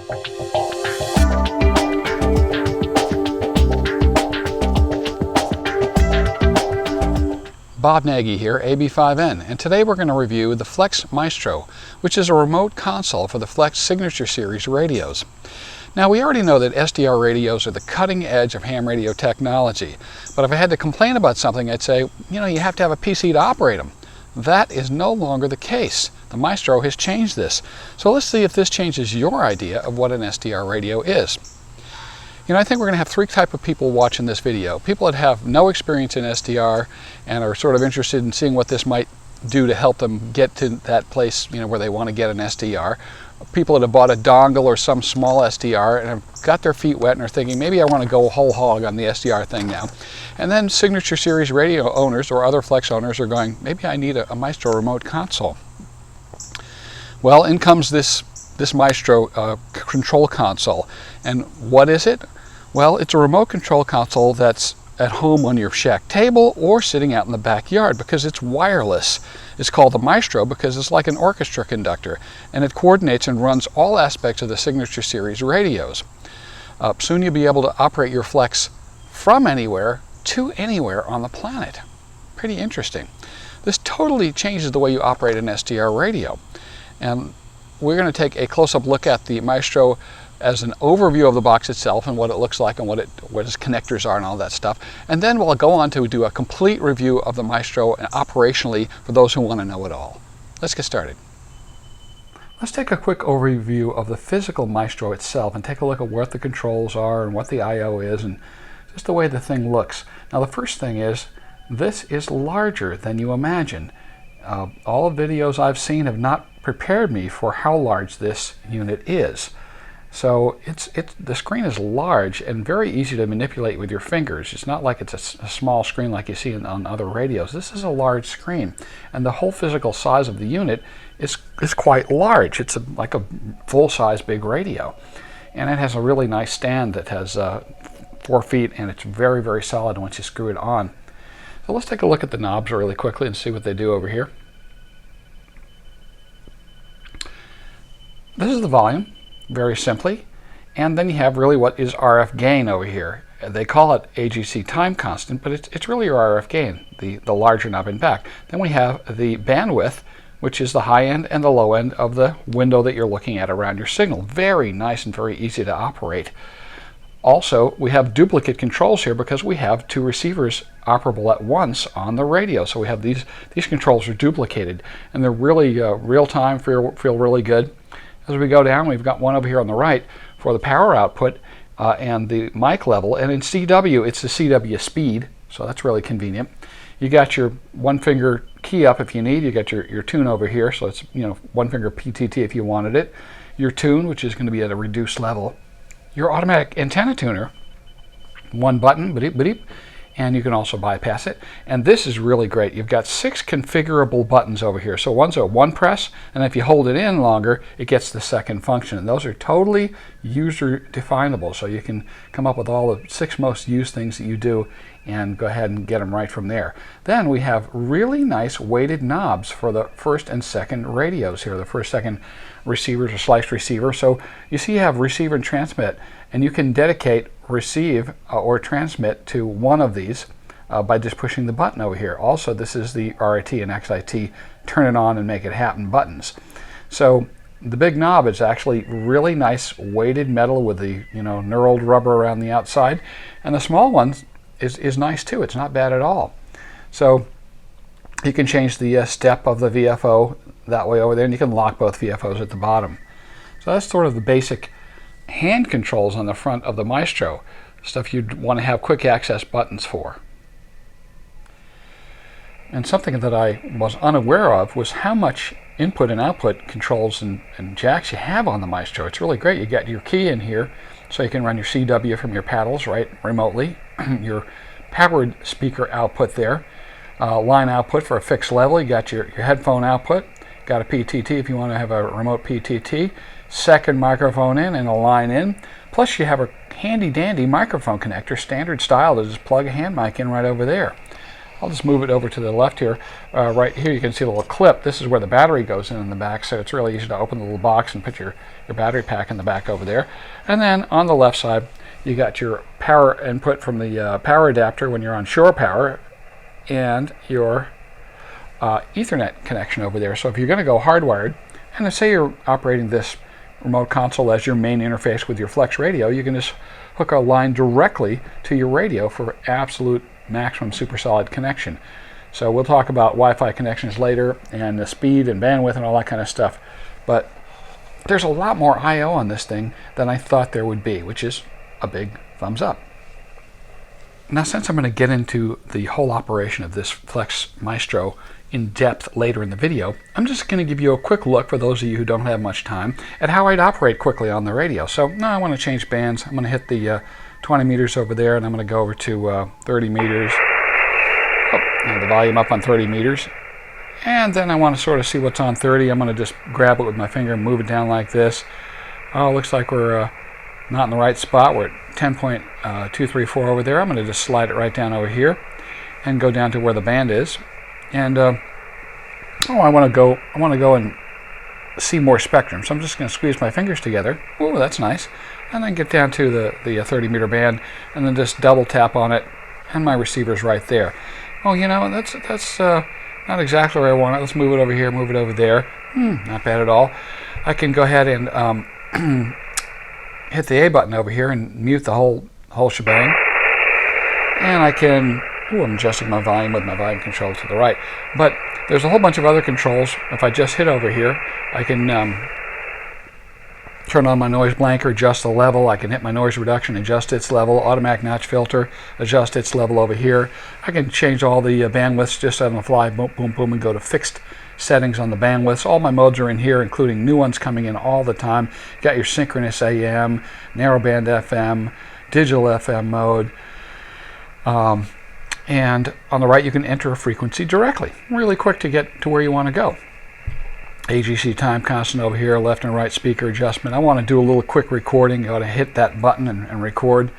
Bob Nagy here, AB5N, and today we're going to review the Flex Maestro, which is a remote console for the Flex Signature Series radios. Now, we already know that SDR radios are the cutting edge of ham radio technology, but if I had to complain about something, I'd say, you have to have a PC to operate them. That is no longer the case. The Maestro has changed this. So let's see if this changes your idea of what an SDR radio is. I think we're going to have three types of people watching this video. People that have no experience in SDR and are sort of interested in seeing what this might do to help them get to that place, where they want to get an SDR. People that have bought a dongle or some small SDR and have got their feet wet and are thinking, maybe I want to go whole hog on the SDR thing now. And then Signature Series radio owners or other Flex owners are going, maybe I need a Maestro remote console. Well, in comes this Maestro control console. And what is it? Well, it's a remote control console that's at home on your shack table or sitting out in the backyard because it's wireless. It's called the Maestro because it's like an orchestra conductor, and it coordinates and runs all aspects of the Signature Series radios. Soon you'll be able to operate your Flex from anywhere to anywhere on the planet. Pretty interesting. This totally changes the way you operate an SDR radio. And we're going to take a close-up look at the Maestro as an overview of the box itself and what it looks like and what its connectors are and all that stuff. And then we'll go on to do a complete review of the Maestro and operationally for those who want to know it all. Let's get started. Let's take a quick overview of the physical Maestro itself and take a look at what the controls are and what the I/O is and just the way the thing looks. Now, the first thing is this is larger than you imagine. All the videos I've seen have not prepared me for how large this unit is. So the screen is large and very easy to manipulate with your fingers. It's not like it's a small screen like you see on other radios. This is a large screen, and the whole physical size of the unit is quite large. It's like a full-size big radio, and it has a really nice stand that has 4 feet, and it's very, very solid once you screw it on. So let's take a look at the knobs really quickly and see what they do over here. This is the volume, very simply, and then you have really what is RF gain over here. They call it AGC time constant, but it's really your RF gain, the larger knob in back. Then we have the bandwidth, which is the high end and the low end of the window that you're looking at around your signal. Very nice and very easy to operate. Also, we have duplicate controls here because we have 2 receivers operable at once on the radio. So we have these controls are duplicated, and they're really real-time, feel really good. As we go down, we've got one over here on the right for the power output and the mic level. And in CW, it's the CW speed, so that's really convenient. You got your 1-finger key up if you need. You got your tune over here, so it's 1-finger PTT if you wanted it. Your tune, which is going to be at a reduced level. Your automatic antenna tuner, 1 button, beep, beep, and you can also bypass it. And this is really great. You've got 6 configurable buttons over here. So one's a 1 press, and if you hold it in longer, it gets the second function. And those are totally user definable. So you can come up with all the 6 most used things that you do and go ahead and get them right from there. Then we have really nice weighted knobs for the first and second radios here. The first, second receivers or sliced receiver. So you see you have receiver and transmit, and you can dedicate receive or transmit to one of these by just pushing the button over here. Also, this is the RIT and XIT turn it on and make it happen buttons. So the big knob is actually really nice weighted metal with the knurled rubber around the outside, and the small one is nice too. It's not bad at all. So you can change the step of the VFO that way over there, and you can lock both VFOs at the bottom. So that's sort of the basic hand controls on the front of the Maestro, stuff you'd want to have quick access buttons for. And something that I was unaware of was how much input and output controls and jacks you have on the Maestro. It's really great. You got your key in here, so you can run your CW from your paddles right remotely. Your powered speaker output there. Line output for a fixed level. You got your headphone output. Got a PTT if you want to have a remote PTT. Second microphone in and a line in. Plus you have a handy dandy microphone connector, standard style, to just plug a hand mic in right over there. I'll just move it over to the left here. Right here you can see a little clip. This is where the battery goes in the back, so it's really easy to open the little box and put your battery pack in the back over there. And then on the left side, you got your power input from the power adapter when you're on shore power, and your Ethernet connection over there. So if you're going to go hardwired, and let's say you're operating this remote console as your main interface with your Flex radio, you can just hook a line directly to your radio for absolute maximum super solid connection. So we'll talk about Wi-Fi connections later and the speed and bandwidth and all that kind of stuff. But there's a lot more I/O on this thing than I thought there would be, which is a big thumbs up. Now, since I'm going to get into the whole operation of this Flex Maestro in depth later in the video, I'm just going to give you a quick look, for those of you who don't have much time, at how I'd operate quickly on the radio. So now I want to change bands. I'm going to hit the 20 meters over there, and I'm going to go over to 30 meters. Oh, and the volume up on 30 meters. And then I want to sort of see what's on 30. I'm going to just grab it with my finger and move it down like this. Oh, looks like we're not in the right spot. We're at 10.234 over there. I'm going to just slide it right down over here and go down to where the band is. And I want to go and see more spectrum. So I'm just going to squeeze my fingers together. Oh, that's nice. And then get down to the 30 meter band, and then just double tap on it, and my receiver's right there. Oh, you know, that's not exactly where I want it. Let's move it over here, move it over there. Not bad at all. I can go ahead and hit the A button over here and mute the whole shebang. And I can, I'm adjusting my volume with my volume control to the right. But there's a whole bunch of other controls. If I just hit over here, I can turn on my noise blanker, adjust the level. I can hit my noise reduction, adjust its level, automatic notch filter, adjust its level over here. I can change all the bandwidths just on the fly, boom, boom, boom, and go to fixed settings on the bandwidths. All my modes are in here, including new ones coming in all the time. You got your synchronous AM, narrowband FM, digital FM mode. And on the right, you can enter a frequency directly. Really quick to get to where you want to go. AGC time constant over here, left and right speaker adjustment. I want to do a little quick recording. You ought to hit that button and record.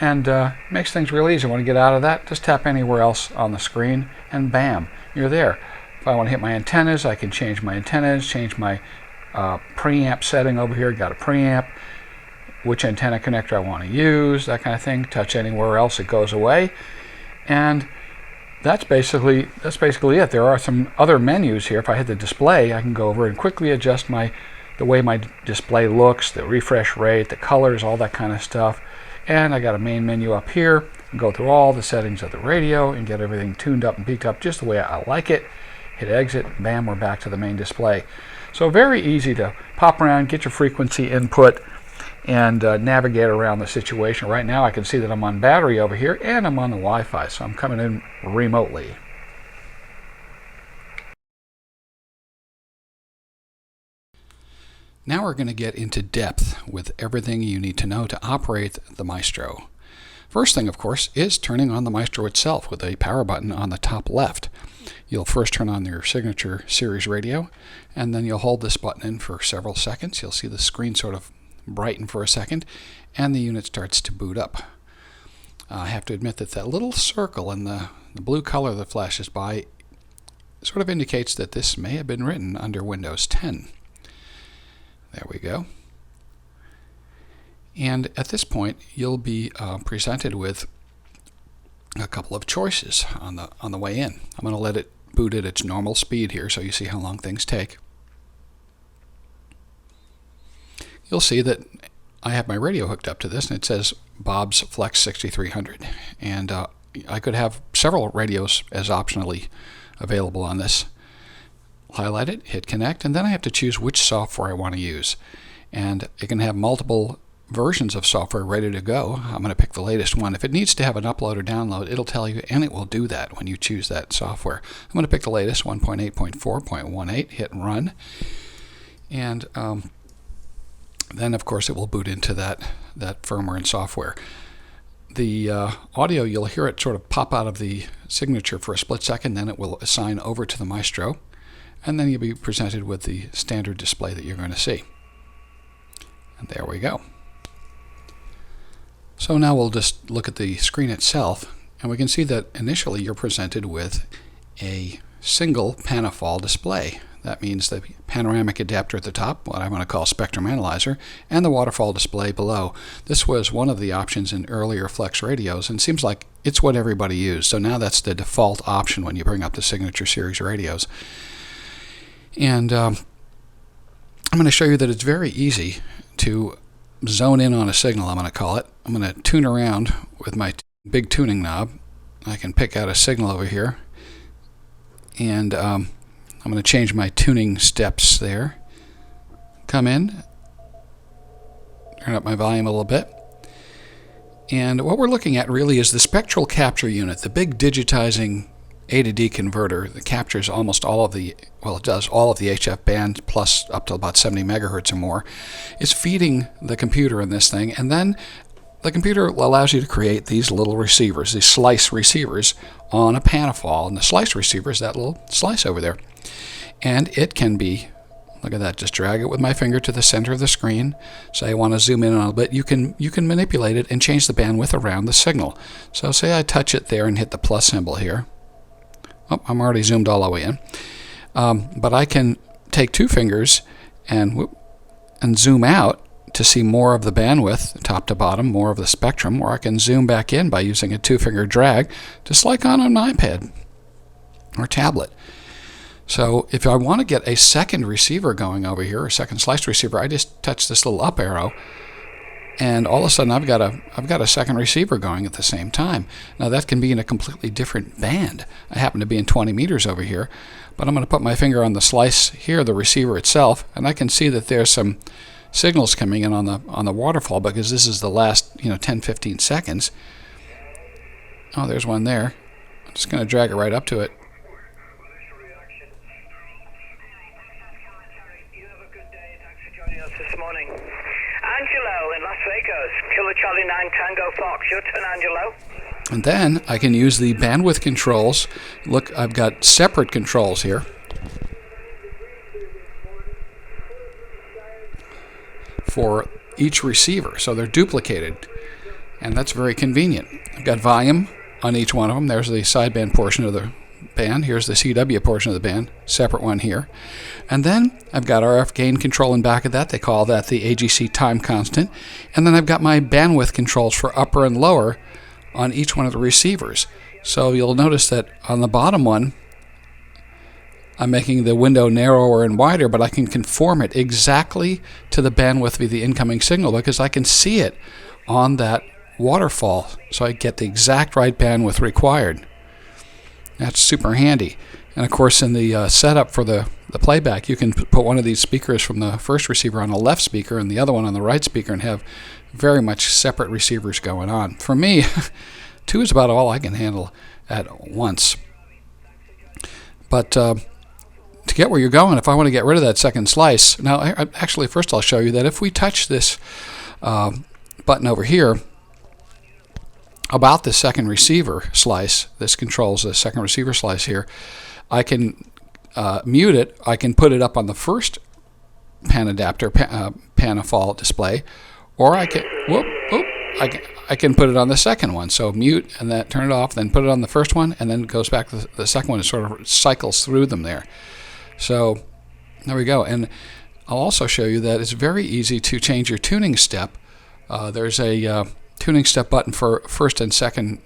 And makes things real easy. Want to get out of that? Just tap anywhere else on the screen, and bam, you're there. If I want to hit my antennas, I can change my antennas, change my preamp setting over here. Got a preamp, which antenna connector I want to use, that kind of thing. Touch anywhere else, it goes away. And that's basically it. There are some other menus here. If I hit the display, I can go over and quickly adjust the way my display looks, the refresh rate, the colors, all that kind of stuff. And I got a main menu up here. Go through all the settings of the radio and get everything tuned up and peaked up just the way I like it. Hit exit, bam, we're back to the main display. So very easy to pop around, get your frequency input, and navigate around the situation. Right now I can see that I'm on battery over here, and I'm on the Wi-Fi, so I'm coming in remotely. Now we're going to get into depth with everything you need to know to operate the Maestro. First thing, of course, is turning on the Maestro itself with a power button on the top left. You'll first turn on your signature series radio, and then you'll hold this button in for several seconds. You'll see the screen sort of brighten for a second, and the unit starts to boot up. I have to admit that little circle in the blue color that flashes by sort of indicates that this may have been written under Windows 10. There we go. And at this point, you'll be presented with a couple of choices on the way in. I'm going to let it boot at its normal speed here so you see how long things take. You'll see that I have my radio hooked up to this, and it says Bob's Flex 6300. And I could have several radios as optionally available on this. Highlight it, hit connect, and then I have to choose which software I want to use. And it can have multiple versions of software ready to go. I'm going to pick the latest one. If it needs to have an upload or download, it'll tell you, and it will do that when you choose that software. I'm going to pick the latest, 1.8.4.18, hit run. And then, of course, it will boot into that firmware and software. The audio, you'll hear it sort of pop out of the signature for a split second, then it will assign over to the Maestro, and then you'll be presented with the standard display that you're going to see. And there we go. So now we'll just look at the screen itself. And we can see that initially you're presented with a single Panafol display. That means the panoramic adapter at the top, what I want to call spectrum analyzer, and the waterfall display below. This was one of the options in earlier Flex radios, and it seems like it's what everybody used. So now that's the default option when you bring up the Signature Series radios. And I'm going to show you that it's very easy to zone in on a signal, I'm going to call it. I'm going to tune around with my big tuning knob. I can pick out a signal over here, and I'm going to change my tuning steps there. Come in, turn up my volume a little bit. And what we're looking at really is the spectral capture unit, the big digitizing A to D converter that captures almost all of the, well, it does all of the HF band plus up to about 70 megahertz or more. It's feeding the computer in this thing, and then the computer allows you to create these little receivers, these slice receivers on a Panafol, and the slice receiver is that little slice over there. And it can be, look at that, just drag it with my finger to the center of the screen. Say I want to zoom in a little bit, you can manipulate it and change the bandwidth around the signal. So say I touch it there and hit the plus symbol here. Oh, I'm already zoomed all the way in. But I can take two fingers and zoom out to see more of the bandwidth, top to bottom, more of the spectrum, or I can zoom back in by using a two-finger drag, just like on an iPad or tablet. So if I want to get a second receiver going over here, a second slice receiver, I just touch this little up arrow, and all of a sudden I've got a second receiver going at the same time. Now that can be in a completely different band. I happen to be in 20 meters over here, but I'm going to put my finger on the slice here, the receiver itself, and I can see that there's some signals coming in on the waterfall because this is the last 10-15 seconds. Oh, there's one there. I'm just going to drag it right up to it. Angelo in Las Vegas, Kilo Charlie 9 Tango Fox. Your turn, Angelo. And then I can use the bandwidth controls. Look, I've got separate controls here. For each receiver, so they're duplicated, and that's very convenient. I've got volume on each one of them. There's the sideband portion of the band. Here's the CW portion of the band, separate one here. And then I've got RF gain control in back of that. They call that the AGC time constant. And then I've got my bandwidth controls for upper and lower on each one of the receivers. So you'll notice that on the bottom one, I'm making the window narrower and wider, but I can conform it exactly to the bandwidth of the incoming signal because I can see it on that waterfall. So I get the exact right bandwidth required. That's super handy. And of course, in the setup for the playback, you can put one of these speakers from the first receiver on the left speaker and the other one on the right speaker and have very much separate receivers going on. For me, two is about all I can handle at once. But to get where you're going, if I want to get rid of that second slice, now actually first I'll show you that if we touch this button over here about the second receiver slice, this controls the second receiver slice here, I can mute it. I can put it up on the first pan adapter, Panafol display, or I can I can put it on the second one. So mute and then turn it off, then put it on the first one, and then it goes back to the second one and sort of cycles through them there. So there we go. And I'll also show you that it's very easy to change your tuning step. There's a tuning step button for first and second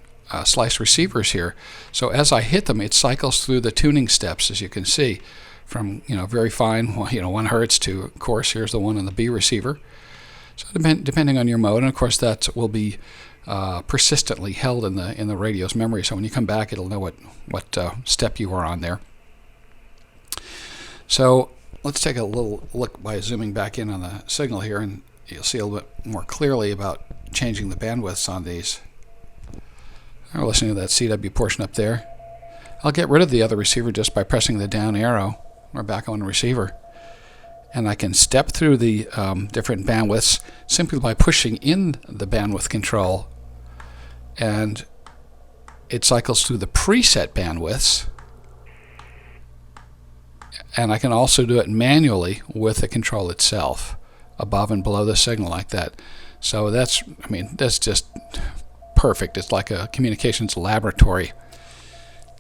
slice receivers here. So as I hit them, it cycles through the tuning steps, as you can see, from very fine 1 hertz to, of course, here's the one on the B receiver. So depending on your mode, and of course that will be persistently held in the radio's memory. So when you come back, it'll know what step you are on there. So let's take a little look by zooming back in on the signal here, and you'll see a little bit more clearly about changing the bandwidths on these. We're listening to that CW portion up there. I'll get rid of the other receiver just by pressing the down arrow. We're back on the receiver. And I can step through the different bandwidths simply by pushing in the bandwidth control. And it cycles through the preset bandwidths. And I can also do it manually with the control itself, above and below the signal like that. So that's just perfect. It's like a communications laboratory.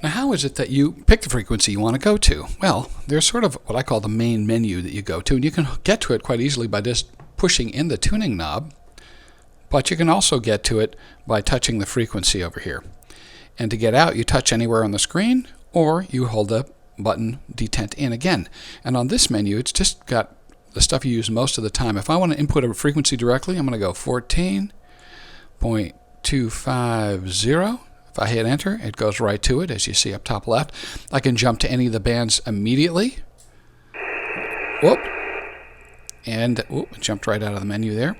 Now, how is it that you pick the frequency you want to go to? Well, there's sort of what I call the main menu that you go to, and you can get to it quite easily by just pushing in the tuning knob, but you can also get to it by touching the frequency over here. And to get out, you touch anywhere on the screen, or you hold the button detent in again. And on this menu, it's just got the stuff you use most of the time. If I want to input a frequency directly, I'm going to go 14.250. If I hit enter, it goes right to it, as you see up top left. I can jump to any of the bands immediately. Whoop. And it jumped right out of the menu there.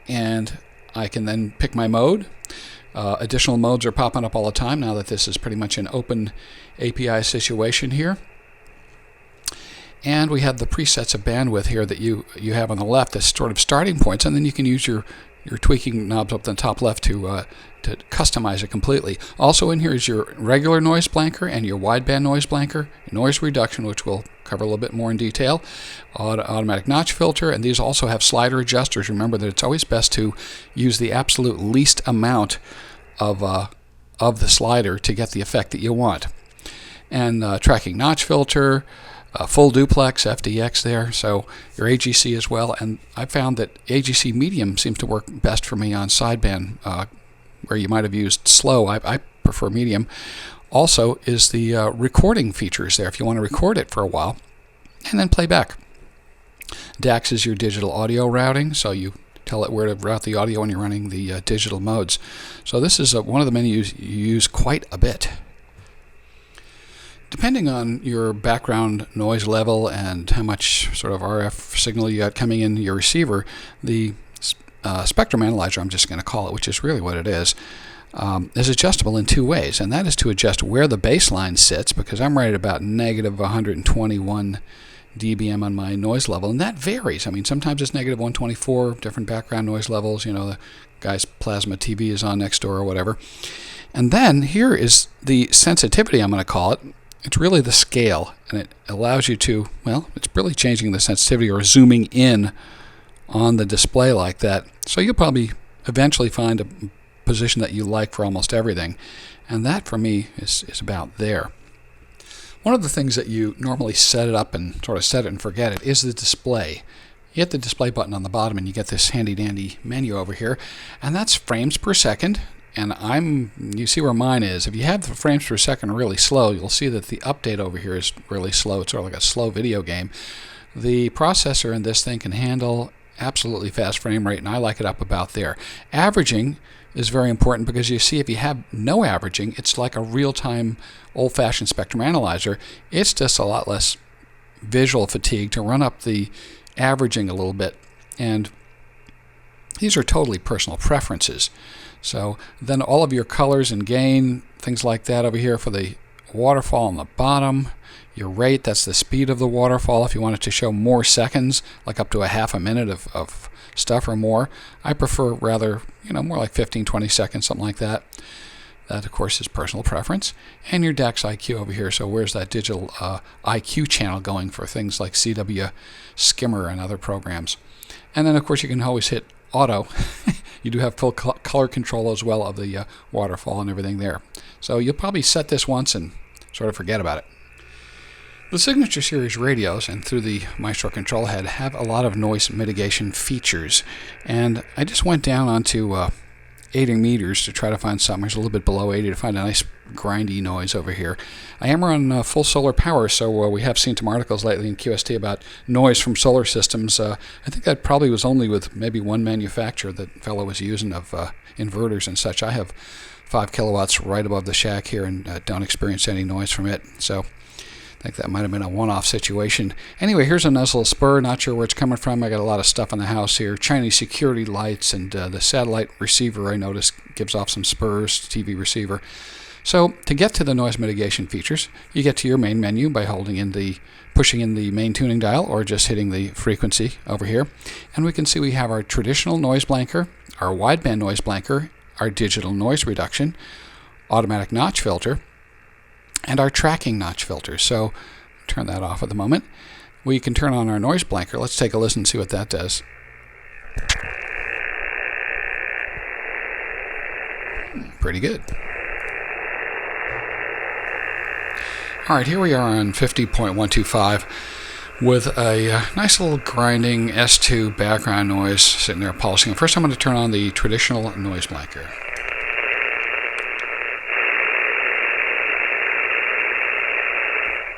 And I can then pick my mode. Additional modes are popping up all the time now that this is pretty much an open API situation here. And we have the presets of bandwidth here that you have on the left as sort of starting points, and then you can use your tweaking knobs up in the top left to customize it completely. Also in here is your regular noise blanker and your wideband noise blanker, noise reduction, which we'll cover a little bit more in detail, automatic notch filter, and these also have slider adjusters. Remember that it's always best to use the absolute least amount of the slider to get the effect that you want. And tracking notch filter, full duplex, FDX there, so your AGC as well. And I found that AGC medium seems to work best for me on sideband, where you might have used slow. I prefer medium. Also is the recording features there if you want to record it for a while and then play back. DAX is your digital audio routing, so you tell it where to route the audio when you're running the digital modes. So this is one of the menus you use quite a bit. Depending on your background noise level and how much sort of RF signal you got coming in your receiver, the spectrum analyzer, I'm just going to call it, which is really what it is adjustable in two ways, and that is to adjust where the baseline sits, because I'm right at about negative 121 dBm on my noise level, and that varies. I mean, sometimes it's negative 124, different background noise levels, the guy's plasma TV is on next door or whatever. And then here is the sensitivity, I'm going to call it. It's really the scale, and it allows you to, it's really changing the sensitivity or zooming in on the display like that. So you'll probably eventually find a position that you like for almost everything, and that for me is about there. One of the things that you normally set it up and sort of set it and forget it is the display. You hit the display button on the bottom and you get this handy dandy menu over here, and that's frames per second. And you see where mine is. If you have the frames per second really slow, you'll see that the update over here is really slow. It's sort of like a slow video game. The processor in this thing can handle absolutely fast frame rate, and I like it up about there. Averaging is very important because you see if you have no averaging, it's like a real-time old-fashioned spectrum analyzer. It's just a lot less visual fatigue to run up the averaging a little bit. And these are totally personal preferences. So then all of your colors and gain, things like that over here for the waterfall on the bottom. Your rate, that's the speed of the waterfall. If you want it to show more seconds, like up to a half a minute of stuff or more, I prefer rather, more like 15, 20 seconds, something like that. That, of course, is personal preference. And your DAX IQ over here. So where's that digital IQ channel going for things like CW Skimmer and other programs? And then, of course, you can always hit auto. You do have full color control as well of the waterfall and everything there. So you'll probably set this once and sort of forget about it. The Signature Series radios, and through the Maestro control head, have a lot of noise mitigation features. And I just went down onto 80 meters to try to find something. It's a little bit below 80 to find a nice grindy noise over here. I am on full solar power, so we have seen some articles lately in QST about noise from solar systems. I think that probably was only with maybe one manufacturer that fellow was using of inverters and such. I have 5 kilowatts right above the shack here and don't experience any noise from it. So I think that might have been a one-off situation. Anyway, here's a nice little spur. Not sure where it's coming from. I got a lot of stuff in the house here. Chinese security lights, and the satellite receiver I noticed gives off some spurs, TV receiver. So to get to the noise mitigation features, you get to your main menu by pushing in the main tuning dial or just hitting the frequency over here. And we can see we have our traditional noise blanker, our wideband noise blanker, our digital noise reduction, automatic notch filter, and our tracking notch filter. So turn that off at the moment. We can turn on our noise blanker. Let's take a listen and see what that does. Pretty good. All right, here we are on 50.125 with a nice little grinding S2 background noise sitting there pulsing. First, I'm going to turn on the traditional noise blanker.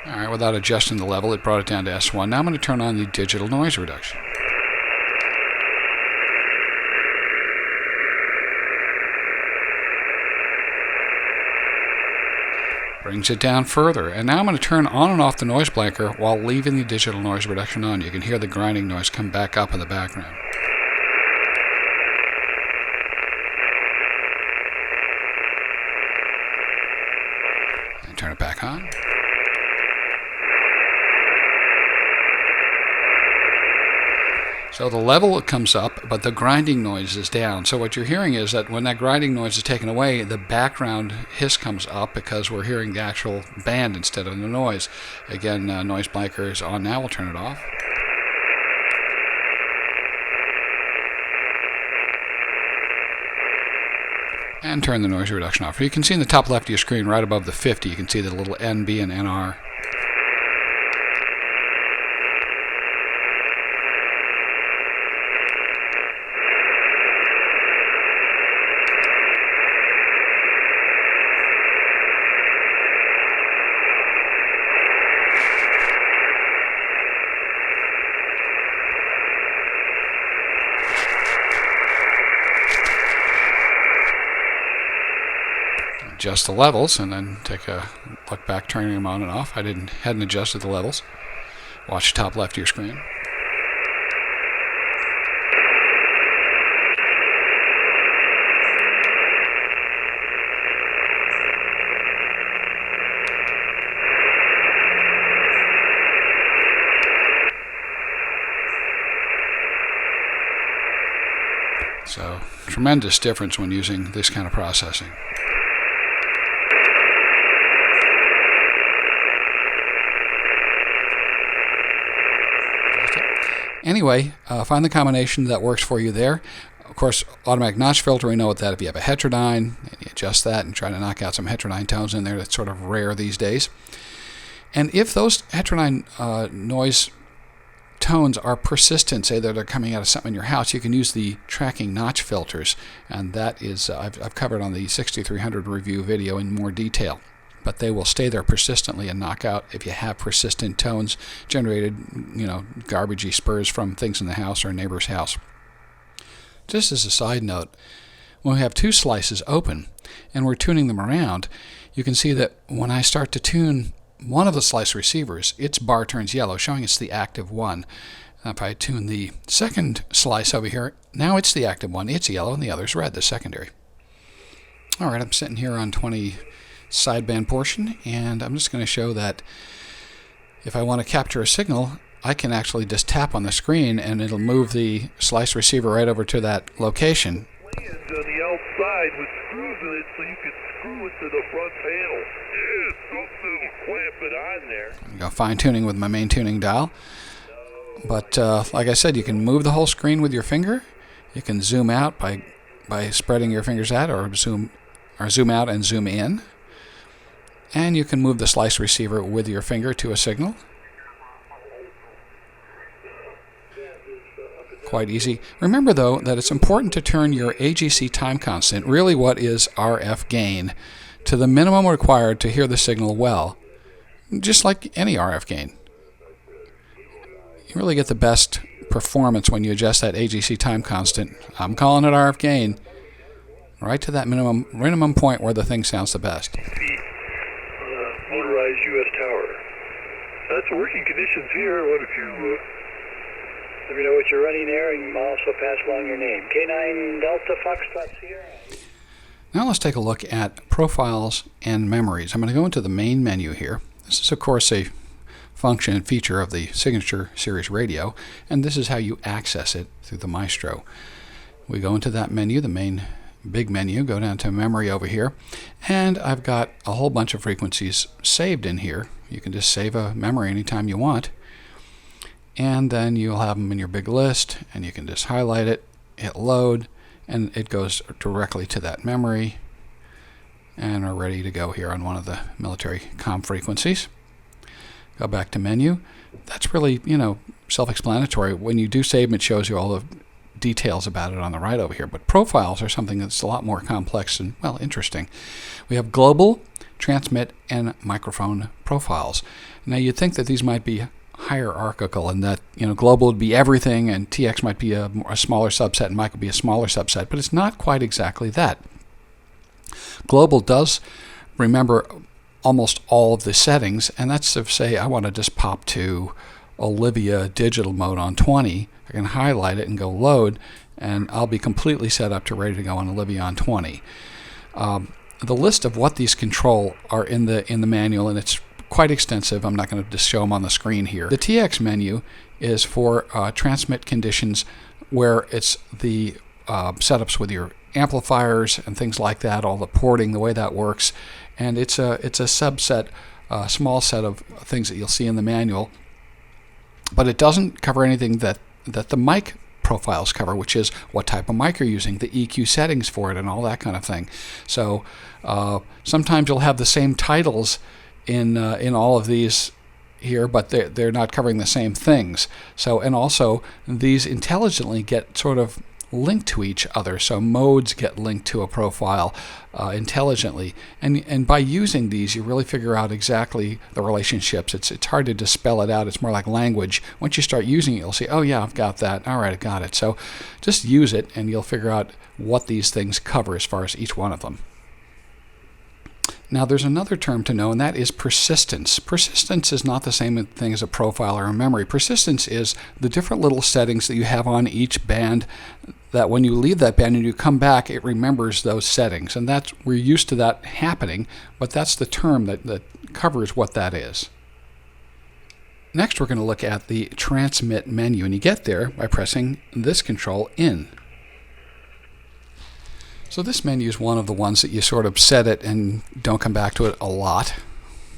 All right, without adjusting the level, it brought it down to S1. Now I'm going to turn on the digital noise reduction. Brings it down further. And now I'm going to turn on and off the noise blanker while leaving the digital noise reduction on. You can hear the grinding noise come back up in the background. And turn it back on. So the level comes up, but the grinding noise is down. So what you're hearing is that when that grinding noise is taken away, the background hiss comes up because we're hearing the actual band instead of the noise. Again, noise blanker is on now. We'll turn it off. And turn the noise reduction off. You can see in the top left of your screen, right above the 50, you can see the little NB and NR. Adjust the levels and then take a look back, turning them on and off. I hadn't adjusted the levels. Watch the top left of your screen. So, tremendous difference when using this kind of processing. Anyway, find the combination that works for you there. Of course, automatic notch filter, we know what that. If you have a heterodyne, you adjust that and try to knock out some heterodyne tones in there. That's sort of rare these days. And if those heterodyne noise tones are persistent, say that they're coming out of something in your house, you can use the tracking notch filters. And that is, I've covered on the 6300 review video in more detail. But they will stay there persistently and knock out if you have persistent tones generated, garbagey spurs from things in the house or a neighbor's house. Just as a side note, when we have two slices open and we're tuning them around, you can see that when I start to tune one of the slice receivers, its bar turns yellow, showing it's the active one. If I tune the second slice over here, now it's the active one. It's yellow and the other's red, the secondary. All right, I'm sitting here on 20 sideband portion, and I'm just going to show that if I want to capture a signal, I can actually just tap on the screen and it'll move the slice receiver right over to that location. On the outside with screws in it so you can screw it to the front panel. Yeah, something to clamp it on there. I'm going fine tuning with my main tuning dial. But like I said, you can move the whole screen with your finger. You can zoom out by spreading your fingers out, or zoom out and zoom in. And you can move the slice receiver with your finger to a signal. Quite easy. Remember, though, that it's important to turn your AGC time constant, really what is RF gain, to the minimum required to hear the signal well, just like any RF gain. You really get the best performance when you adjust that AGC time constant. I'm calling it RF gain, right to that minimum point where the thing sounds the best. Motorized U.S. tower. That's working conditions here. What if you let me know what you're running there, and also pass along your name. K9 Delta Foxtrot Sierra. Now let's take a look at profiles and memories. I'm going to go into the main menu here. This is, of course, a function and feature of the Signature Series radio, and this is how you access it through the Maestro. We go into that menu, the main big menu, go down to memory over here, and I've got a whole bunch of frequencies saved in here. You can just save a memory anytime you want, and then you'll have them in your big list, and you can just highlight it, hit load, and it goes directly to that memory. And we're ready to go here on one of the military comm frequencies. Go back to menu. That's really, self-explanatory. When you do save, it shows you all the details about it on the right over here. But profiles are something that's a lot more complex and, interesting. We have global, transmit, and microphone profiles. Now, you'd think that these might be hierarchical and that, global would be everything and TX might be a smaller subset and mic would be a smaller subset, but it's not quite exactly that. Global does remember almost all of the settings, and that's if, say, I want to just pop to Olivia digital mode on 20. I can highlight it and go load, and I'll be completely set up to ready to go on Olivia on 20. The list of what these control are in the manual, and it's quite extensive. I'm not going to just show them on the screen here. The TX menu is for transmit conditions where it's the setups with your amplifiers and things like that, all the porting, the way that works, and it's a subset, small set of things that you'll see in the manual, but it doesn't cover anything that the mic profiles cover, which is what type of mic you're using, the EQ settings for it, and all that kind of thing. So sometimes you'll have the same titles in all of these here, but they're not covering the same things. So, and also these intelligently get sort of linked to each other. So modes get linked to a profile intelligently, and by using these, you really figure out exactly the relationships. It's hard to just spell it out. It's more like language. Once you start using it, you'll see, oh yeah, I've got that. All right, I got it. So just use it, and you'll figure out what these things cover as far as each one of them. Now, there's another term to know, and that is persistence. Persistence is not the same thing as a profile or a memory. Persistence is the different little settings that you have on each band, that when you leave that band and you come back, it remembers those settings. And we're used to that happening, but that's the term that covers what that is. Next, we're going to look at the transmit menu, and you get there by pressing this control in. So this menu is one of the ones that you sort of set it and don't come back to it a lot.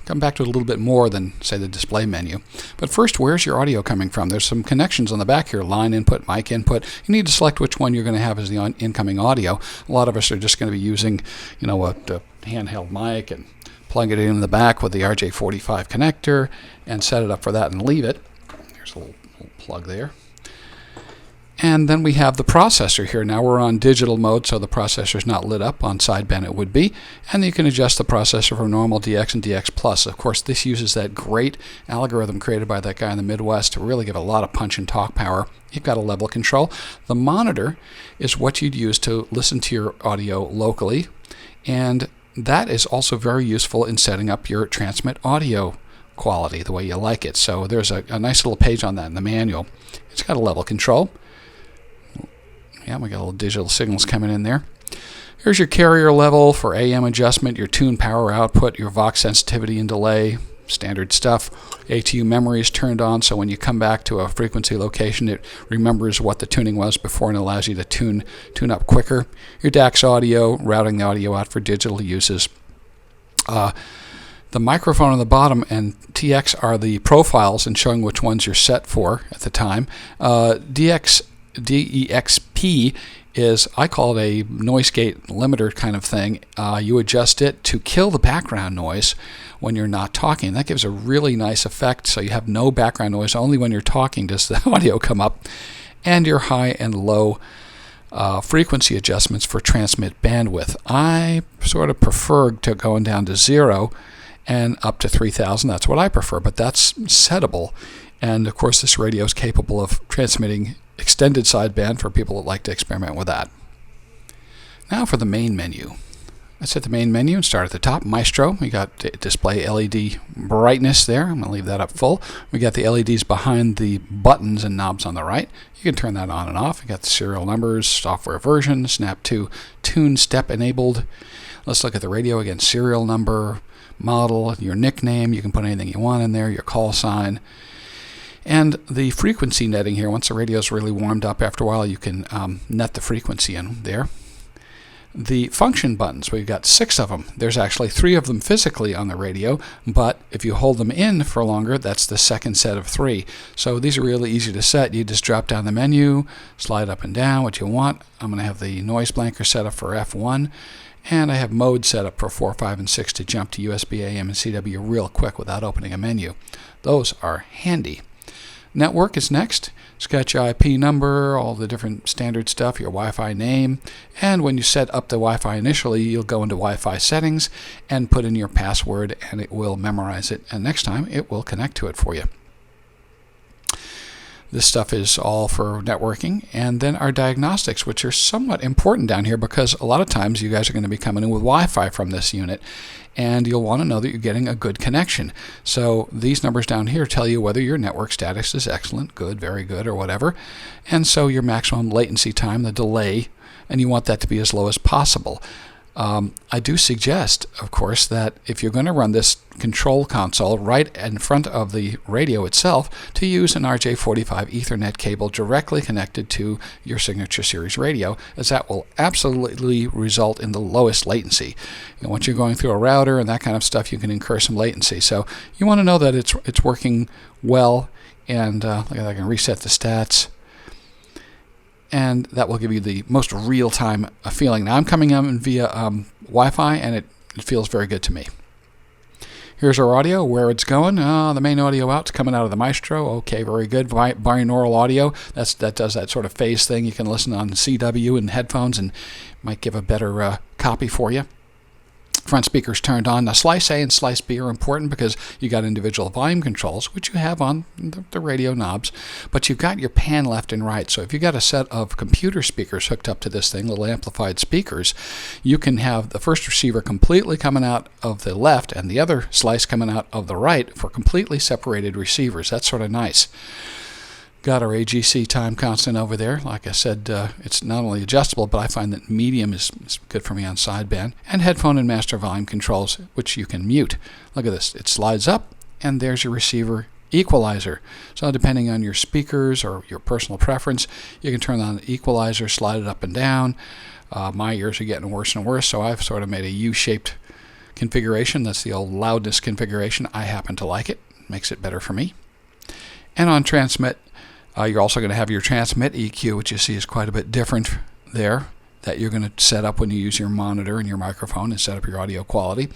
Come back to it a little bit more than, say, the display menu. But first, where's your audio coming from? There's some connections on the back here, line input, mic input. You need to select which one you're going to have as the incoming audio. A lot of us are just going to be using, a handheld mic and plug it in the back with the RJ45 connector and set it up for that and leave it. There's a little plug there. And then we have the processor here. Now we're on digital mode, so the processor's not lit up. On sideband it would be. And you can adjust the processor from normal, DX, and DX Plus. Of course, this uses that great algorithm created by that guy in the Midwest to really give a lot of punch and talk power. You've got a level control. The monitor is what you'd use to listen to your audio locally. And that is also very useful in setting up your transmit audio quality the way you like it. So there's a nice little page on that in the manual. It's got a level control. Yeah, we got little digital signals coming in there. Here's your carrier level for AM adjustment, your tune power output, your Vox sensitivity and delay, standard stuff. ATU memory is turned on, so when you come back to a frequency location, it remembers what the tuning was before and allows you to tune up quicker. Your DAX audio, routing the audio out for digital uses. The microphone on the bottom and TX are the profiles and showing which ones you're set for at the time. DEXP is, I call it a noise gate limiter kind of thing. You adjust it to kill the background noise when you're not talking. That gives a really nice effect, so you have no background noise. Only when you're talking does the audio come up. And your high and low frequency adjustments for transmit bandwidth. I sort of prefer to going down to 0 and up to 3000. That's what I prefer, but that's settable. And of course, this radio is capable of transmitting extended sideband for people that like to experiment with that. Now for the main menu. Let's hit the main menu and start at the top. Maestro, we got display LED brightness there. I'm going to leave that up full. We got the LEDs behind the buttons and knobs on the right. You can turn that on and off. You got the serial numbers, software version, snap to tune step enabled. Let's look at the radio again. Serial number, model, your nickname. You can put anything you want in there, your call sign. And the frequency netting here, once the radio is really warmed up after a while, you can net the frequency in there. The function buttons, we've got 6 of them. There's actually 3 of them physically on the radio, but if you hold them in for longer, that's the second set of 3. So these are really easy to set. You just drop down the menu, slide up and down what you want. I'm going to have the noise blanker set up for F1, and I have mode set up for 4, 5, and 6 to jump to USB, AM, and CW real quick without opening a menu. Those are handy. Network is next. It's got your IP number, all the different standard stuff, your Wi-Fi name, and when you set up the Wi-Fi initially, you'll go into Wi-Fi settings and put in your password, and it will memorize it, and next time it will connect to it for you. This stuff is all for networking. And then our diagnostics, which are somewhat important down here because a lot of times you guys are going to be coming in with Wi-Fi from this unit, and you'll want to know that you're getting a good connection. So these numbers down here tell you whether your network status is excellent, good, very good, or whatever. And so your maximum latency time, the delay, and you want that to be as low as possible. I do suggest, of course, that if you're going to run this control console right in front of the radio itself, to use an RJ45 Ethernet cable directly connected to your Signature Series radio, as that will absolutely result in the lowest latency. Once you're going through a router and that kind of stuff, you can incur some latency. So you want to know that it's working well, and I can reset the stats. And that will give you the most real-time feeling. Now I'm coming in via Wi-Fi, and it feels very good to me. Here's our audio, where it's going. The main audio out's coming out of the Maestro. Okay, very good. Binaural audio. That does that sort of phase thing. You can listen on CW and headphones, and might give a better copy for you. Front speakers turned on. Now, Slice A and Slice B are important because you got individual volume controls, which you have on the radio knobs, but you've got your pan left and right. So if you've got a set of computer speakers hooked up to this thing, little amplified speakers, you can have the first receiver completely coming out of the left and the other slice coming out of the right for completely separated receivers. That's sort of nice. Got our AGC time constant over there. Like I said, it's not only adjustable, but I find that medium is good for me on sideband. And headphone and master volume controls, which you can mute. Look at this. It slides up, and there's your receiver equalizer. So depending on your speakers or your personal preference, you can turn on the equalizer, slide it up and down. My ears are getting worse and worse, so I've sort of made a U-shaped configuration. That's the old loudness configuration. I happen to like it. Makes it better for me. And on transmit, you're also going to have your transmit EQ, which you see is quite a bit different there, that you're going to set up when you use your monitor and your microphone and set up your audio quality.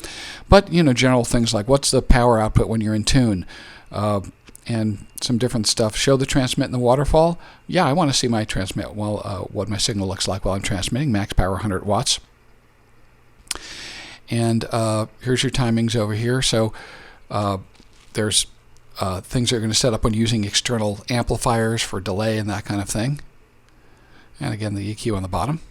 But, general things like what's the power output when you're in tune, and some different stuff. Show the transmit in the waterfall. Yeah, I want to see my transmit, what my signal looks like while I'm transmitting. Max power 100 watts. And here's your timings over here. So there's things that are going to set up when using external amplifiers for delay and that kind of thing. And again, the EQ on the bottom.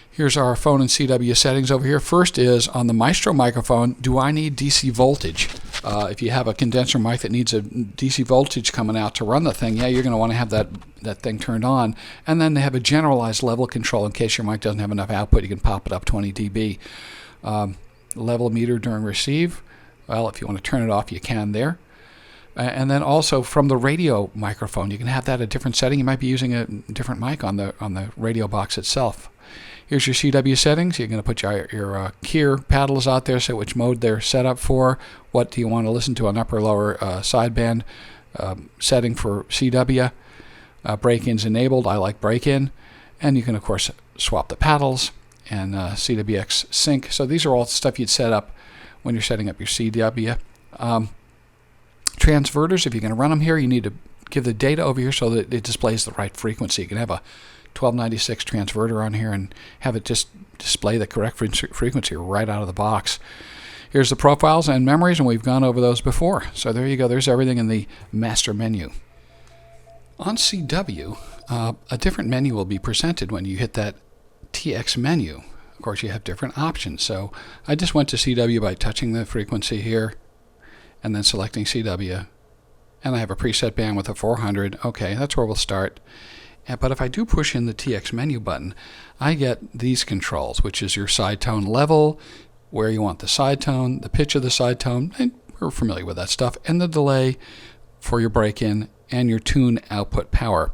Here's our phone and CW settings over here. First is on the Maestro microphone, do I need DC voltage? If you have a condenser mic that needs a DC voltage coming out to run the thing, yeah, you're going to want to have that thing turned on. And then they have a generalized level control in case your mic doesn't have enough output. You can pop it up 20 dB. Level meter during receive. Well, if you want to turn it off, you can there. And then also from the radio microphone, you can have that a different setting. You might be using a different mic on the radio box itself. Here's your CW settings. You're going to put your keyer paddles out there, so which mode they're set up for. What do you want to listen to on upper lower sideband setting for CW. Break-in's enabled. I like break-in. And you can, of course, swap the paddles and CWX sync. So these are all stuff you'd set up when you're setting up your CW. Transverters, if you're going to run them here, you need to give the data over here so that it displays the right frequency. You can have a 1296 transverter on here and have it just display the correct frequency right out of the box. Here's the profiles and memories, and we've gone over those before. So there you go. There's everything in the master menu. On CW, a different menu will be presented when you hit that TX menu. Of course, you have different options. So I just went to CW by touching the frequency here and then selecting CW. And I have a preset bandwidth of 400. Okay, that's where we'll start. But if I do push in the TX menu button, I get these controls, which is your side tone level, where you want the side tone, the pitch of the side tone, and we're familiar with that stuff, and the delay for your break-in and your tune output power.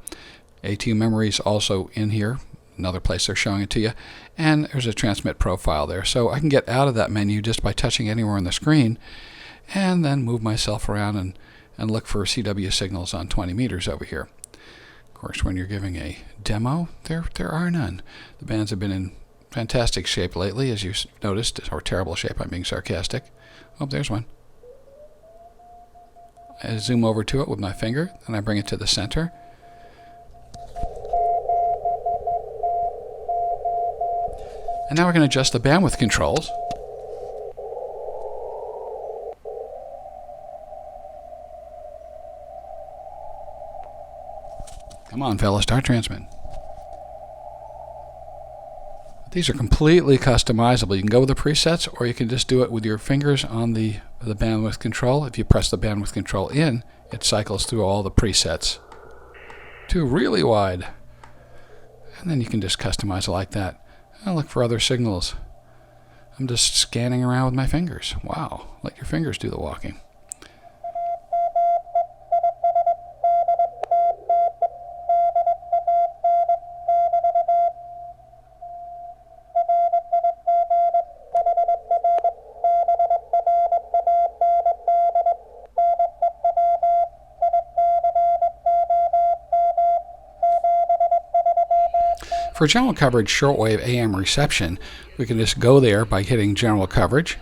ATU memory is also in here. another place they're showing it to you, and there's a transmit profile there. So I can get out of that menu just by touching anywhere on the screen, and then move myself around and look for CW signals on 20 meters over here. Of course, when you're giving a demo, there are none. The bands have been in fantastic shape lately, as you noticed, or terrible shape. I'm being sarcastic. Oh, there's one. I zoom over to it with my finger, and I bring it to the center. And now we're going to adjust the bandwidth controls. Come on, fellas, start transmitting. These are completely customizable. You can go with the presets, or you can just do it with your fingers on the bandwidth control. If you press the bandwidth control in, it cycles through all the presets to really wide. And then you can just customize it like that. I'll look for other signals. I'm just scanning around with my fingers. Wow, let your fingers do the walking. For general coverage shortwave AM reception, we can just go there by hitting general coverage,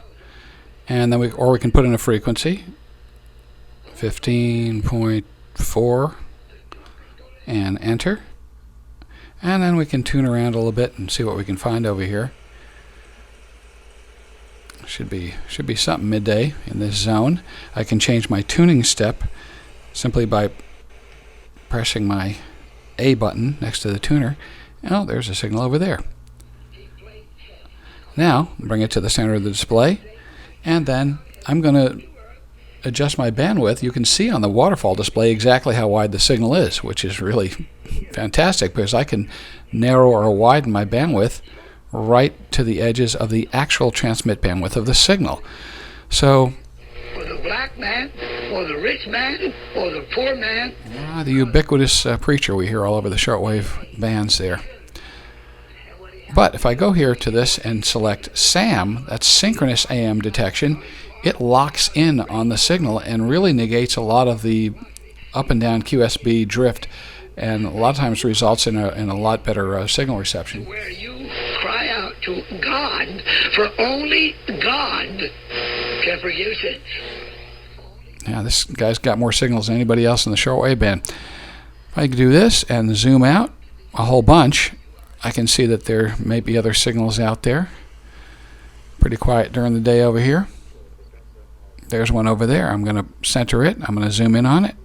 and then we can put in a frequency, 15.4, and enter. And then we can tune around a little bit and see what we can find over here. Should be something midday in this zone. I can change my tuning step simply by pressing my A button next to the tuner. Oh, there's a signal over there. Now, bring it to the center of the display, and then I'm going to adjust my bandwidth. You can see on the waterfall display exactly how wide the signal is, which is really fantastic because I can narrow or widen my bandwidth right to the edges of the actual transmit bandwidth of the signal. So, for the black man, or the rich man, or the poor man. The ubiquitous preacher we hear all over the shortwave bands there. But if I go here to this and select SAM, that's synchronous AM detection, it locks in on the signal and really negates a lot of the up and down QSB drift, and a lot of times results in a lot better signal reception. Where you cry out to God, for only God can produce it. Yeah, this guy's got more signals than anybody else in the shortwave band. If I do this and zoom out a whole bunch, I can see that there may be other signals out there. Pretty quiet during the day over here. There's one over there. I'm going to center it. I'm going to zoom in on it.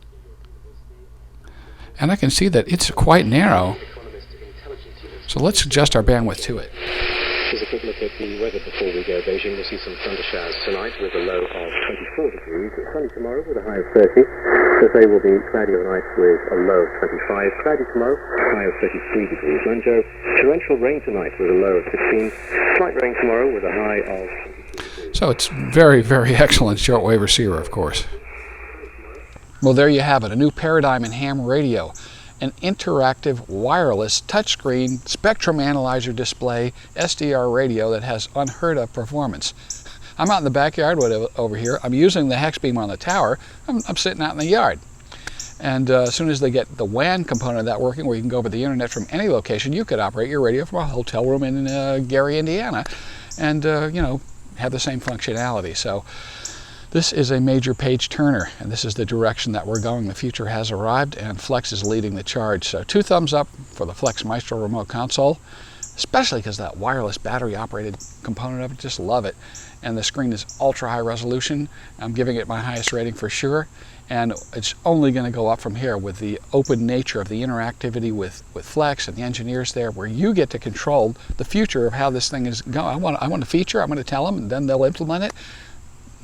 And I can see that it's quite narrow. So let's adjust our bandwidth to it. Here's a quick look at the weather before we go. Beijing will see some thunder showers tonight with a low of 24 degrees. It's sunny tomorrow with a high of 30. Today will be cloudy overnight with a low of 25. Cloudy tomorrow, high of 33 degrees. Lanzhou, torrential rain tonight with a low of 16. Slight rain tomorrow with a high of 22. So it's very, very excellent shortwave receiver, of course. Well, there you have it, a new paradigm in ham radio. An interactive wireless touchscreen spectrum analyzer display SDR radio that has unheard of performance. I'm out in the backyard over here. I'm using the hex beam on the tower. I'm sitting out in the yard. And as soon as they get the WAN component of that working, where you can go over the internet from any location, you could operate your radio from a hotel room in Gary, Indiana, and have the same functionality. So this is a major page turner, and this is the direction that we're going. The future has arrived, and Flex is leading the charge. So 2 thumbs up for the Flex Maestro remote console, especially because that wireless battery-operated component of it, just love it. And the screen is ultra-high resolution. I'm giving it my highest rating for sure, and it's only going to go up from here with the open nature of the interactivity with Flex and the engineers there, where you get to control the future of how this thing is going. I want a feature, I'm going to tell them, and then they'll implement it.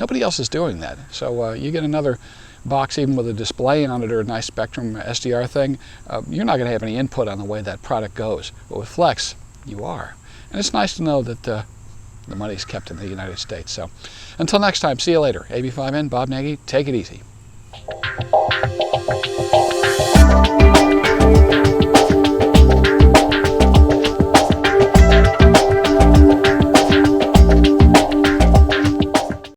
Nobody else is doing that. So you get another box even with a display on it or a nice Spectrum SDR thing, you're not going to have any input on the way that product goes. But with Flex, you are. And it's nice to know that the money's kept in the United States. So until next time, see you later. AB5N, Bob Nagy, take it easy.